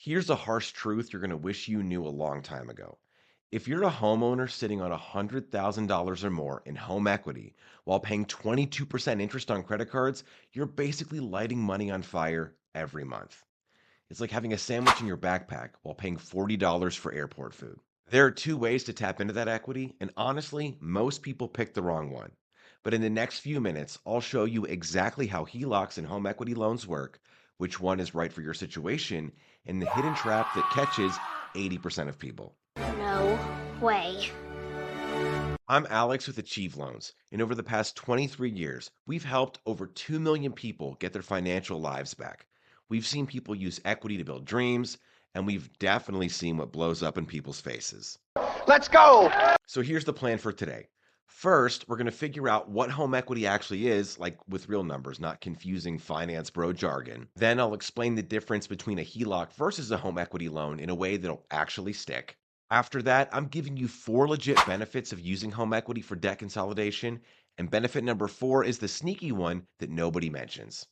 Here's a harsh truth you're going to wish you knew a long time ago. If you're a homeowner sitting on $100,000 or more in home equity while paying 22% interest on credit cards, you're basically lighting money on fire every month. It's like having a sandwich in your backpack while paying $40 for airport food. There are two ways to tap into that equity, and honestly, most people pick the wrong one. But in the next few minutes, I'll show you exactly how HELOCs and home equity loans work, which one is right for your situation, and the hidden trap that catches 80% of people. No way. I'm Alex with Achieve Loans, and over the past 23 years, we've helped over 2 million people get their financial lives back. We've seen people use equity to build dreams, and we've definitely seen what blows up in people's faces. Let's go! So here's the plan for today. First, we're going to figure out what home equity actually is, like with real numbers, not confusing finance bro jargon. Then I'll explain the difference between a HELOC versus a home equity loan in a way that'll actually stick. After that, I'm giving you 4 legit benefits of using home equity for debt consolidation, and benefit number 4 is the sneaky one that nobody mentions.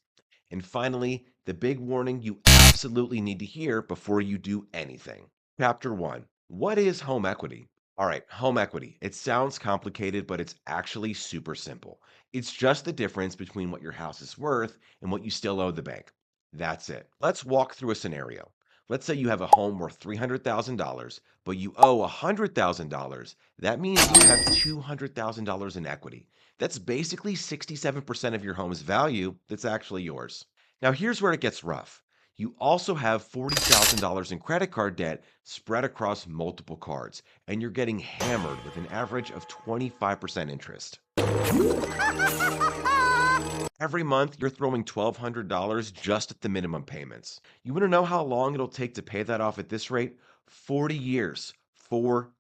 And finally, the big warning you absolutely need to hear before you do anything. Chapter 1. What is home equity? All right, home equity. It sounds complicated, but it's actually super simple. It's just the difference between what your house is worth and what you still owe the bank. That's it. Let's walk through a scenario. Let's say you have a home worth $300,000, but you owe $100,000. That means you have $200,000 in equity. That's basically 67% of your home's value that's actually yours. Now, here's where it gets rough. You also have $40,000 in credit card debt spread across multiple cards, and you're getting hammered with an average of 25% interest. Every month, you're throwing $1,200 just at the minimum payments. You want to know how long it'll take to pay that off at this rate? 40 years. 40.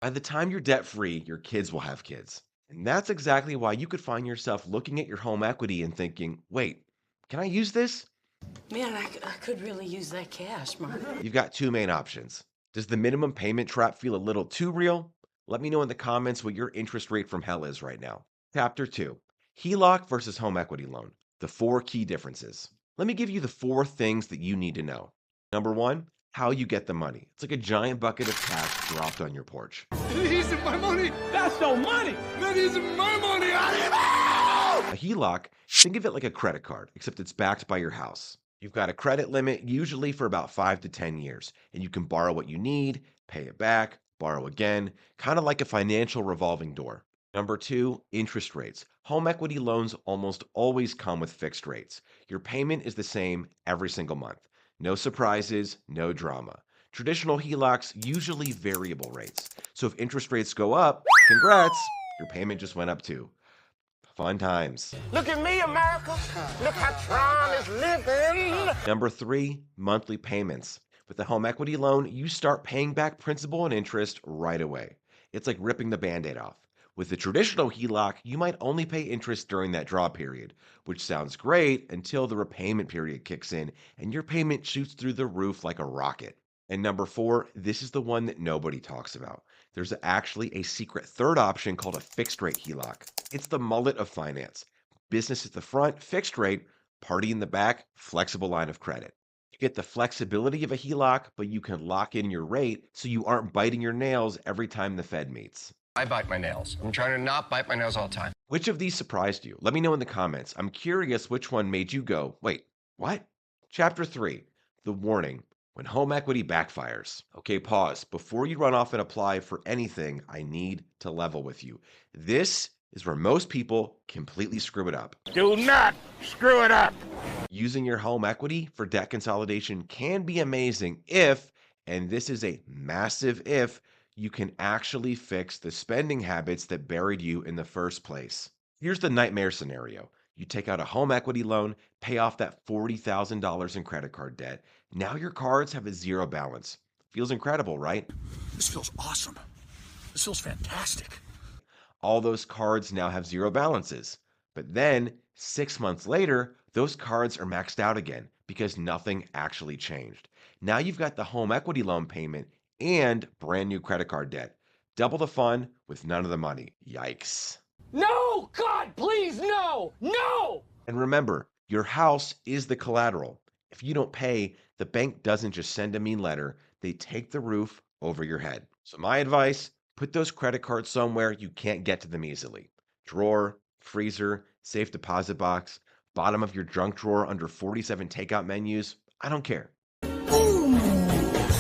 By the time you're debt free, your kids will have kids. And that's exactly why you could find yourself looking at your home equity and thinking, wait, can I use this? Man, I could really use that cash, Mark. You've got two main options. Does the minimum payment trap feel a little too real? Let me know in the comments what your interest rate from hell is right now. Chapter 2. HELOC versus home equity loan. The 4 key differences. Let me give you the 4 things that you need to know. Number 1, how you get the money. It's like a giant bucket of cash dropped on your porch. It isn't my money! That's no money. That isn't my money! A HELOC, think of it like a credit card, except it's backed by your house. You've got a credit limit, usually for about 5 to 10 years, and you can borrow what you need, pay it back, borrow again, kind of like a financial revolving door. Number 2, interest rates. Home equity loans almost always come with fixed rates. Your payment is the same every single month. No surprises, no drama. Traditional HELOCs usually variable rates. So if interest rates go up, congrats, your payment just went up too. Fun times. Look at me, America. Look how Tron is living. Number 3, monthly payments. With the home equity loan, you start paying back principal and interest right away. It's like ripping the Band-Aid off. With the traditional HELOC, you might only pay interest during that draw period, which sounds great until the repayment period kicks in and your payment shoots through the roof like a rocket. And number 4, this is the one that nobody talks about. There's actually a secret third option called a fixed rate HELOC. It's the mullet of finance. Business at the front, fixed rate, party in the back, flexible line of credit. You get the flexibility of a HELOC, but you can lock in your rate so you aren't biting your nails every time the Fed meets. I bite my nails. I'm trying to not bite my nails all the time. Which of these surprised you? Let me know in the comments. I'm curious which one made you go, wait, what? Chapter 3, the warning. When home equity backfires. Okay, pause. Before you run off and apply for anything, I need to level with you. This is where most people completely screw it up. Do not screw it up. Using your home equity for debt consolidation can be amazing if, and this is a massive if, you can actually fix the spending habits that buried you in the first place. Here's the nightmare scenario. You take out a home equity loan, pay off that $40,000 in credit card debt. Now your cards have a 0 balance. Feels incredible, right? This feels awesome. This feels fantastic. All those cards now have 0 balances. But then, 6 months later, those cards are maxed out again because nothing actually changed. Now you've got the home equity loan payment and brand new credit card debt. Double the fun with none of the money. Yikes. No, God, please, no, no. And remember, your house is the collateral. If you don't pay, The bank doesn't just send a mean letter, they take the roof over your head. So, my advice, put those credit cards somewhere you can't get to them easily: drawer, freezer, safe deposit box, bottom of your junk drawer under 47 takeout menus. I don't care.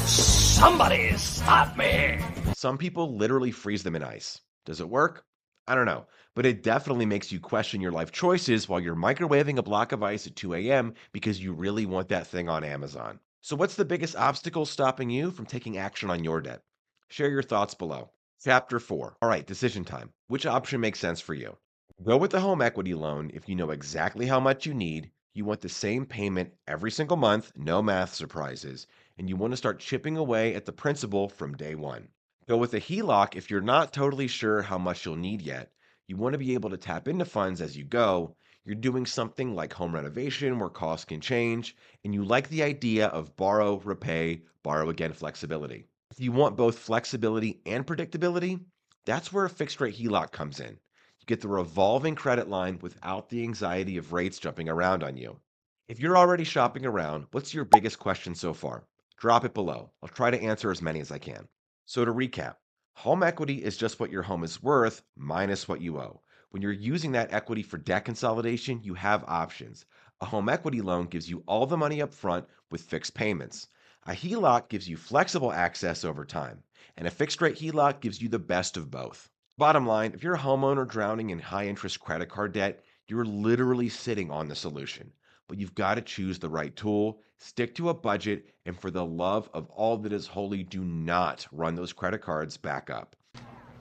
Somebody stop me! Some people literally freeze them in ice. Does it work? I don't know, but it definitely makes you question your life choices while you're microwaving a block of ice at 2 a.m. because you really want that thing on Amazon. So, what's the biggest obstacle stopping you from taking action on your debt? Share your thoughts below. Chapter 4. All right, decision time. Which option makes sense for you? Go with the home equity loan if you know exactly how much you need, you want the same payment every single month, no math surprises, and you want to start chipping away at the principal from day one. Go with a HELOC if you're not totally sure how much you'll need yet. You want to be able to tap into funds as you go. You're doing something like home renovation where costs can change, and you like the idea of borrow, repay, borrow again flexibility. If you want both flexibility and predictability, that's where a fixed rate HELOC comes in. You get the revolving credit line without the anxiety of rates jumping around on you. If you're already shopping around, what's your biggest question so far? Drop it below. I'll try to answer as many as I can. So, to recap, home equity is just what your home is worth minus what you owe. When you're using that equity for debt consolidation, you have options. A home equity loan gives you all the money up front with fixed payments. A HELOC gives you flexible access over time, and a fixed rate HELOC gives you the best of both. Bottom line, if you're a homeowner drowning in high interest credit card debt, you're literally sitting on the solution. But you've got to choose the right tool, stick to a budget, and for the love of all that is holy, do not run those credit cards back up.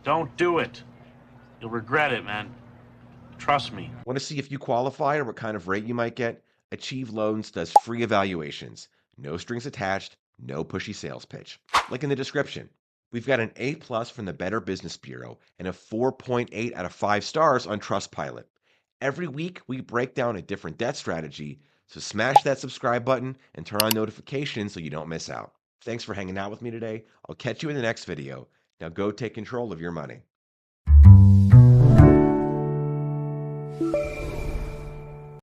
Don't do it. You'll regret it, man. Trust me. Want to see if you qualify or what kind of rate you might get? Achieve Loans does free evaluations. No strings attached, no pushy sales pitch. Link in the description. We've got an A plus from the Better Business Bureau and a 4.8 out of 5 stars on Trustpilot. Every week, we break down a different debt strategy, so smash that subscribe button and turn on notifications so you don't miss out. Thanks for hanging out with me today. I'll catch you in the next video. Now go take control of your money.